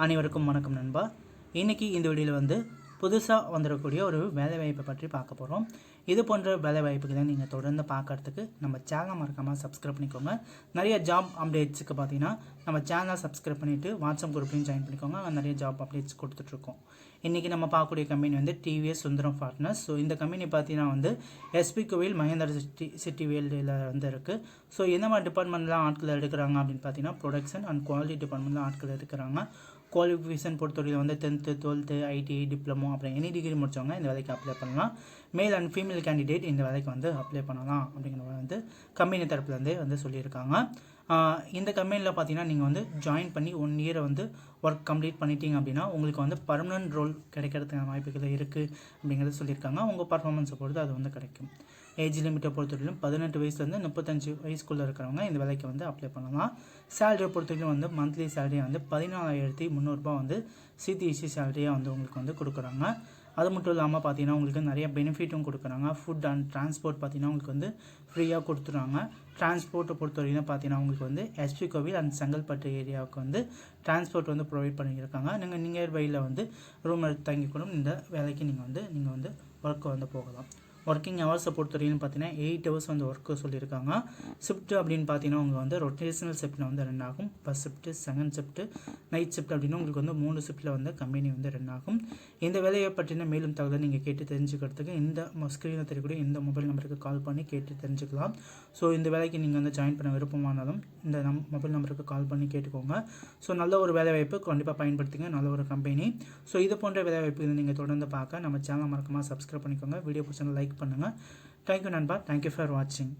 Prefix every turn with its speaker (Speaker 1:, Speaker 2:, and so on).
Speaker 1: அனைவருக்கும் வணக்கம் நண்பா. இன்றைக்கி இந்த வீடியோவில் வந்து புதுசாக வந்துடக்கூடிய ஒரு வேலைவாய்ப்பை பற்றி பார்க்க போகிறோம். இது போன்ற வேலைவாய்ப்புகளை நீங்கள் தொடர்ந்து பார்க்குறதுக்கு நம்ம சேனலை மறக்காமல் சப்ஸ்கிரைப் பண்ணிக்கோங்க. நிறைய ஜாப் அப்டேட்ஸுக்கு பார்த்தீங்கன்னா நம்ம சேனலை சப்ஸ்கிரைப் பண்ணிவிட்டு வாட்ஸ்அப் குரூப்லையும் ஜாயின் பண்ணிக்கோங்க. அங்கே நிறைய ஜாப் அப்டேட்ஸ் கொடுத்துட்ருக்கோம். இன்றைக்கி நம்ம பார்க்கக்கூடிய கம்பெனி வந்து டிவிஎஸ் சுந்தரம் பார்ட்னர்ஸ். ஸோ இந்த கம்பெனி பார்த்தீங்கன்னா வந்து எஸ்பி கோவில் மகேந்திர சிட்டி வேல்டில் வந்து இருக்குது. ஸோ எந்த மாதிரி டிபார்ட்மெண்ட்லாம் ஆட்கள் எடுக்கிறாங்க அப்படின்னு பார்த்தீங்கன்னா ப்ரொடக்ஷன் அண்ட் குவாலிட்டி டிபார்ட்மெண்ட்டில் ஆட்கள் எடுக்கிறாங்க. குவாலிஃபிகேஷன் பொறுத்தவரையில் வந்து 10th 12th ஐடிஐ டிப்ளமோ அப்புறம் எனி டிகிரி முடித்தவங்க இந்த வேலைக்கு அப்ளை பண்ணலாம். மேல் அண்ட் ஃபீமேல் கேண்டிடேட் இந்த வேலைக்கு வந்து அப்ளை பண்ணலாம் அப்படிங்கிற வந்து கம்பெனி தரப்புலேருந்தே வந்து சொல்லியிருக்காங்க. இந்த கம்பெனியில் பார்த்தீங்கன்னா நீங்கள் வந்து ஜாயின் பண்ணி 1 year வந்து ஒர்க் கம்ப்ளீட் பண்ணிட்டீங்க அப்படின்னா உங்களுக்கு வந்து பர்மனன்ட் ரோல் கிடைக்கிறதுக்கான வாய்ப்புகள் இருக்குது அப்படிங்கிறத சொல்லியிருக்காங்க. உங்கள் பர்ஃபார்மன்ஸை பொறுத்து அது வந்து கிடைக்கும். ஏஜ் லிமிட்டை பொறுத்தவரையிலும் 18 வயசுலேருந்து 35 வயசுக்குள்ளே இருக்கிறவங்க இந்த வேலைக்கு வந்து அப்ளை பண்ணலாம். சேலரியை பொறுத்தவரைக்கும் வந்து மந்த்லி சேலரியை வந்து 14,300 வந்து சிடிசி சேலரியாக வந்து உங்களுக்கு வந்து கொடுக்குறாங்க. அது மட்டும் இல்லாமல் பார்த்தீங்கன்னா உங்களுக்கு நிறைய பெனிஃபிட்டும் கொடுக்குறாங்க. ஃபுட் அண்ட் டிரான்ஸ்போர்ட் பார்த்தீங்கன்னா உங்களுக்கு வந்து ஃப்ரீயாக கொடுத்துட்றாங்க. டிரான்ஸ்போர்ட்டை பொறுத்தவரைக்கும் பார்த்தீங்கன்னா உங்களுக்கு வந்து எஸ்பி கோவில் அண்ட் செங்கல்பட்டு ஏரியாவுக்கு வந்து டிரான்ஸ்போர்ட் வந்து ப்ரொவைட் பண்ணியிருக்காங்க. நீங்கள் நியர்பையில் வந்து ரூம் எடுத்து தங்கி கூட இந்த வேலைக்கு நீங்கள் வந்து ஒர்க்கை வந்து போகலாம். ஒர்க்கிங் ஹவர்ஸை பொறுத்தவரைக்கும் பார்த்தீங்கன்னா 8 hours வந்து ஒர்க்கு சொல்லியிருக்காங்க. ஷிஃப்ட் அப்படின்னு பார்த்தீங்கன்னா உங்களுக்கு வந்து ரொட்டேஷனல் ஷிஃப்ட்டில் வந்து ரன் ஆகும். First shift, second shift, night shift அப்படின்னு உங்களுக்கு வந்து 3 ஷிஃப்ட்டில் வந்து கம்பெனி வந்து ரன் ஆகும். இந்த வேலையை பற்றின மேலும் தகவலை நீங்கள் கேட்டு தெரிஞ்சுக்கிறதுக்கு இந்த ஸ்க்ரீனில் தெரியக்கூடிய இந்த மொபைல் நம்பருக்கு கால் பண்ணி கேட்டு தெரிஞ்சுக்கலாம். ஸோ இந்த வேலைக்கு நீங்கள் வந்து ஜாயின் பண்ண விருப்பமானாலும் இந்த மொபைல் நம்பருக்கு கால் பண்ணி கேட்டுக்கோங்க. ஸோ நல்ல ஒரு வேலைவாய்ப்பு கண்டிப்பாக பயன்படுத்துங்க. நல்ல ஒரு கம்பெனி. ஸோ இது போன்ற வேலைவாய்ப்புகளை நீங்கள் தொடர்ந்து பார்க்க நம்ம சேனலை மறக்காமல் சப்ஸ்கிரைப் பண்ணிக்கோங்க. வீடியோ பிடிச்சா லைக் பண்ணுங்கள். தேங்க்யூ நண்பா. தேங்க்யூ ஃபார் வாட்சிங்.